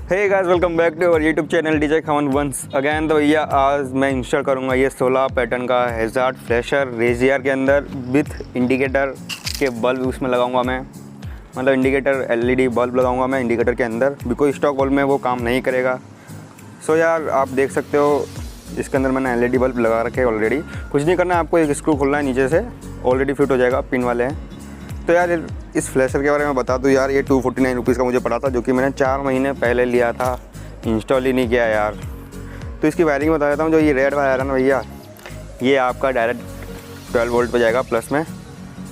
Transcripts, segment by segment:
Hey guys, welcome back to our YouTube channel DJ Khaman once again. तो भैया आज मैं इंस्टॉल करूँगा ये 16 पैटर्न का हैज़ार्ड फ्लैशर रेजियर के अंदर विथ इंडिकेटर के बल्ब उसमें लगाऊंगा मैं, मतलब इंडिकेटर एलईडी बल्ब लगाऊंगा मैं इंडिकेटर के अंदर, बिकॉज स्टॉक बल्ब में वो काम नहीं करेगा। सो यार आप देख सकते हो इसके अंदर मैंने एलईडी बल्ब लगा रखे हैं ऑलरेडी। कुछ नहीं करना है, आपको एक स्क्रू खोलना है नीचे से, ऑलरेडी फिट हो जाएगा, पिन वाले हैं। तो यार इस फ्लैशर के बारे में बता दूँ यार, ये 249 रुपीज़ का मुझे पड़ा था, जो कि मैंने 4 महीने पहले लिया था, इंस्टॉल ही नहीं किया यार। तो इसकी वायरिंग बता देता हूँ। जो ये रेड वायर है ना भैया, ये आपका डायरेक्ट 12 वोल्ट पे जाएगा प्लस में,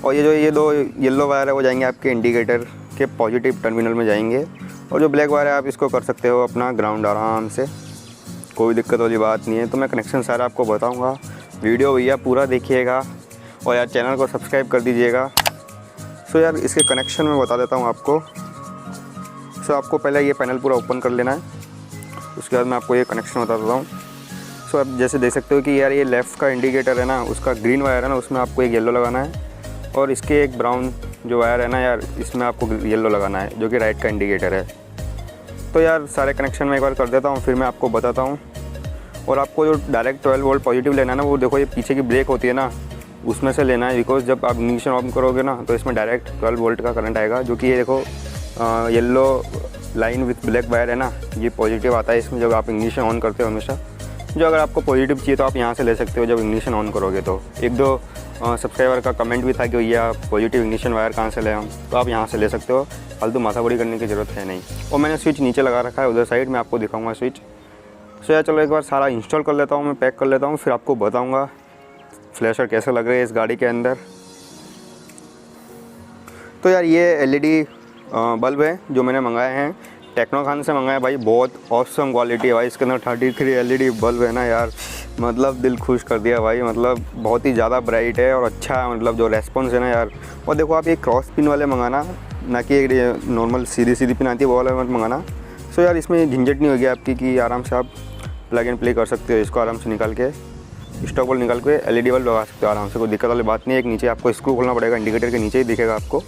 और ये दो येलो वायर है वो जाएंगे आपके इंडिकेटर के पॉजिटिव टर्मिनल में जाएंगे। और जो ब्लैक वायर है आप इसको कर सकते हो अपना ग्राउंड आराम से, कोई दिक्कत वाली बात नहीं है। तो मैं कनेक्शन सारा आपको बताऊँगा, वीडियो भैया पूरा देखिएगा और यार चैनल को सब्सक्राइब कर दीजिएगा। सो यार इसके कनेक्शन में बता देता हूँ आपको। सो आपको पहले ये पैनल पूरा ओपन कर लेना है, उसके बाद मैं आपको ये कनेक्शन बता देता हूँ। सो आप जैसे देख सकते हो कि यार ये लेफ़्ट का इंडिकेटर है ना, उसका ग्रीन वायर है ना, उसमें आपको एक येलो लगाना है, और इसके एक ब्राउन जो वायर है ना यार, इसमें आपको येलो लगाना है, जो कि राइट का इंडिकेटर है। तो यार सारे कनेक्शन मैं एक बार कर देता हूँ, फिर मैं आपको बताता हूँ। और आपको जो डायरेक्ट 12 वोल्ट पॉजिटिव लेना है ना, वो देखो ये पीछे की ब्रेक होती है ना, उसमें से लेना है, बिकॉज जब आप इग्निशन ऑन करोगे ना तो इसमें डायरेक्ट 12 वोल्ट का करंट आएगा। जो कि ये देखो yellow line with black wire है ना, ये पॉजिटिव आता है इसमें जब आप इग्निशन ऑन करते हो हमेशा। जो अगर आपको पॉजिटिव चाहिए तो आप यहाँ से ले सकते हो जब इग्निशन ऑन करोगे। तो एक दो सब्सक्राइबर का कमेंट भी था कि भैया पॉजिटिव इग्निशन वायर कहाँ से ले हम, तो आप यहाँ से ले सकते हो, फालतू माथाबड़ी करने की ज़रूरत है नहीं। और मैंने स्विच नीचे लगा रखा है उधर साइड में, आपको दिखाऊँगा स्विच। सो यार चलो एक बार सारा इंस्टॉल कर लेता हूँ, मैं पैक कर लेता हूँ, फिर आपको बताऊँगा फ्लैशर कैसे लग रहे हैं इस गाड़ी के अंदर। तो यार ये एलईडी बल्ब है जो मैंने मंगाए हैं, टेक्नो खान से मंगाया भाई, बहुत ऑसम क्वालिटी है भाई। इसके अंदर 33 एलईडी बल्ब है ना यार, मतलब दिल खुश कर दिया भाई, मतलब बहुत ही ज़्यादा ब्राइट है और अच्छा है, मतलब जो रेस्पॉन्स है ना यार। और देखो आप ये क्रॉस पिन वाले मंगाना, ना कि एक नॉर्मल सीधी पिन आती है वो वाला मत मंगाना। सो यार इसमें झंझट नहीं होगी आपकी कि आराम से आप प्लग एंड प्ले कर सकते हो, इसको आराम से निकाल के स्टॉक बल्ब निकाल के एलईडी बल्ब लगा सकते हो आराम से, कोई दिक्कत वाली बात नहीं है। एक नीचे आपको स्क्रू खोलना पड़ेगा, इंडिकेटर के नीचे ही दिखेगा आपको।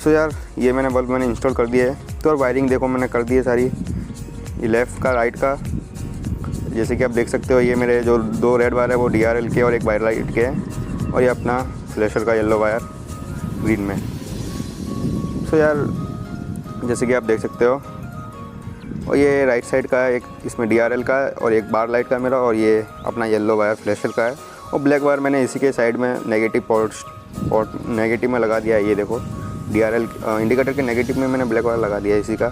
सो यार ये बल्ब मैंने इंस्टॉल कर दिया है। तो और वायरिंग देखो मैंने कर दी है सारी, ये लेफ़्ट का राइट का, जैसे कि आप देख सकते हो। ये मेरे जो 2 रेड वायर है वो DRL के और एक वायर लाइट के हैं, और ये अपना फ्लैशर का येलो वायर ग्रीन में। सो यार जैसे कि आप देख सकते हो, और ये राइट साइड का है, एक इसमें DRL का है और एक बार लाइट का मेरा, और ये अपना येलो वायर फ्लैशर का है। और ब्लैक वायर मैंने इसी के साइड में नेगेटिव पोर्ट नेगेटिव में लगा दिया है। ये देखो DRL इंडिकेटर के नेगेटिव में मैंने ब्लैक वायर लगा दिया है इसी का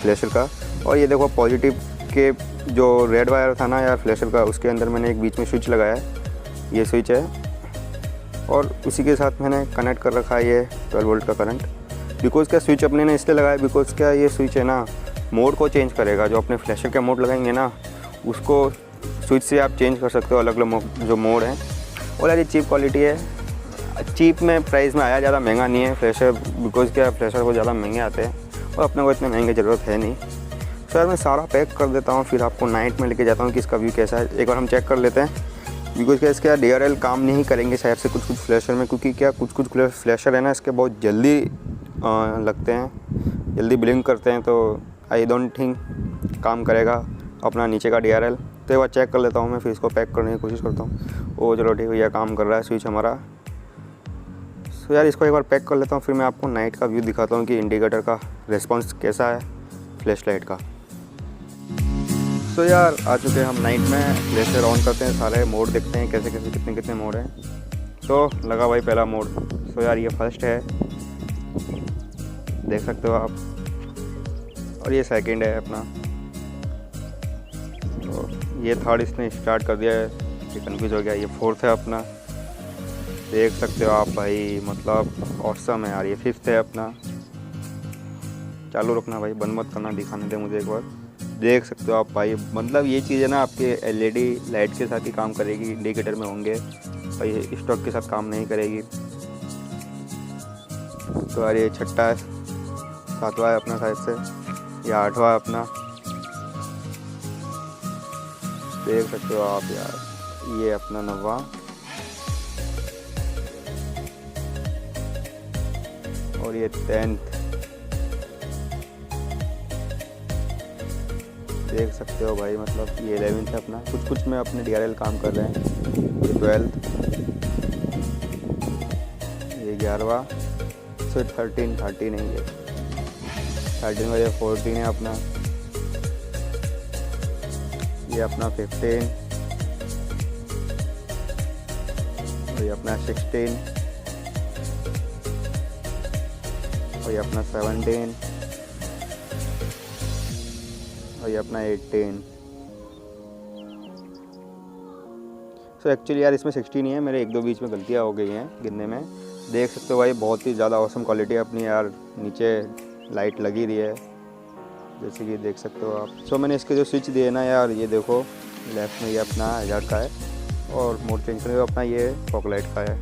फ्लैशर का। और ये देखो पॉजिटिव के जो रेड वायर था ना यार फ्लैशर का, उसके अंदर मैंने एक बीच में स्विच लगाया है, ये स्विच है, और उसी के साथ मैंने कनेक्ट कर रखा है ये 12 वोल्ट का करंट। बिकॉज क्या स्विच अपने ने इसलिए लगाया, बिकॉज क्या ये स्विच है ना मोड को चेंज करेगा। जो अपने फ्लैशर के मोड लगाएंगे ना, उसको स्विच से आप चेंज कर सकते हो अलग अलग जो मोड हैं। और यार ये चीप क्वालिटी है, चीप में प्राइस में आया, ज़्यादा महंगा नहीं है फ्लैशर, बिकॉज क्या फ्लैशर को ज़्यादा महंगे आते हैं और अपने को इतने महंगे ज़रूरत है नहीं। सो यार मैं सारा पैक कर देता हूँ, फिर आपको नाइट में लेके जाता हूँ कि इसका व्यू कैसा है, एक बार हम चेक कर लेते हैं। बिकॉज क्या इसके DRL काम नहीं करेंगे शायद से कुछ फ्लैशर में, क्योंकि क्या कुछ फ्लैशर है ना इसके बहुत जल्दी लगते हैं, जल्दी ब्लिंक करते हैं, तो आई डोंट थिंक काम करेगा अपना नीचे का DRL। तो एक बार चेक कर लेता हूँ मैं, फिर इसको पैक करने की कोशिश करता हूँ। ओ चलो ठीक भैया, काम कर रहा है स्विच हमारा। सो यार इसको एक बार पैक कर लेता हूँ, फिर मैं आपको नाइट का व्यू दिखाता हूँ कि इंडिकेटर का रिस्पॉन्स कैसा है फ्लैश लाइट का। सो यार आ चुके हैं हम नाइट में, फ्लैशर ऑन करते हैं, सारे मोड देखते हैं कैसे कैसे कितने मोड हैं। तो लगा भाई पहला मोड। सो यार ये फर्स्ट है, देख सकते हो आप, और ये सेकंड है अपना, तो ये थर्ड इसने स्टार्ट कर दिया है, ये कन्फ्यूज हो गया। ये फोर्थ है अपना, देख सकते हो आप भाई, मतलब ऑसम है यार। ये फिफ्थ है अपना, चालू रखना भाई, बंद मत करना, दिखाने दे मुझे एक बार। देख सकते हो आप भाई, मतलब ये चीज़ है ना आपके एलईडी लाइट के साथ ही काम करेगी, इंडिकेटर में होंगे भाई, स्टॉक के साथ काम नहीं करेगी। तो यार ये छठा है, सातवां है अपना साइड से, या 8वां है अपना, देख सकते हो आप यार। ये अपना 9वां, और ये 10th, देख सकते हो भाई, मतलब ये 11th है अपना, कुछ में अपने DRL काम कर रहे हैं। ये 12th, ये 11वां, सो 13 नहीं है 13 में, ये 14 है अपना, ये अपना 15, और ये अपना 16, और ये अपना 17, और ये अपना 18। सो एक्चुअली यार इसमें 16 ही है, मेरे 1-2 बीच में गलतियाँ हो गई हैं गिनने में। देख सकते हो भाई, बहुत ही ज़्यादा औसम क्वालिटी है अपनी यार। नीचे लाइट लगी रही है जैसे कि देख सकते हो आप। सो मैंने इसके जो स्विच दिए ना यार, ये देखो लेफ्ट में ये अपना हज़ार्ड का है, और मोड चेंज करने का अपना ये फॉग लाइट का है।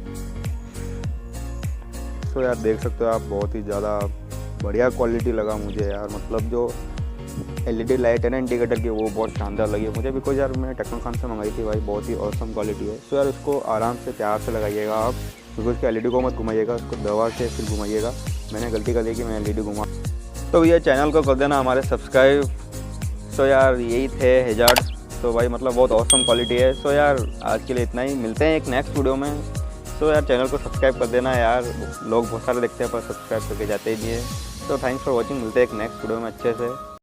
सो यार देख सकते हो आप, बहुत ही ज़्यादा बढ़िया क्वालिटी लगा मुझे यार। मतलब जो LED लाइट है ना इंडिकेटर की, वो बहुत शानदार लगी मुझे, बिकॉज यार मैंने टेक्नोखान से मंगाई थी भाई, बहुत ही ऑसम क्वालिटी है। सो यार उसको आराम से प्यार से लगाइएगा आप, क्योंकि उसके LED को मत घुमाइएगा, उसको दबा के फिर घुमाइएगा। मैंने गलती कर दी कि मैं LED घुमा, तो भैया चैनल को कर देना हमारे सब्सक्राइब। सो यार यही थे हज़ार्ड। तो भाई मतलब बहुत ऑसम क्वालिटी है। सो यार आज के लिए इतना ही, मिलते हैं एक नेक्स्ट वीडियो में। सो यार चैनल को सब्सक्राइब कर देना यार, लोग बहुत सारे देखते हैं पर सब्सक्राइब करके जाते ही नहीं है। तो थैंक्स फॉर वॉचिंग, मिलते हैं एक नेक्स्ट वीडियो में अच्छे से।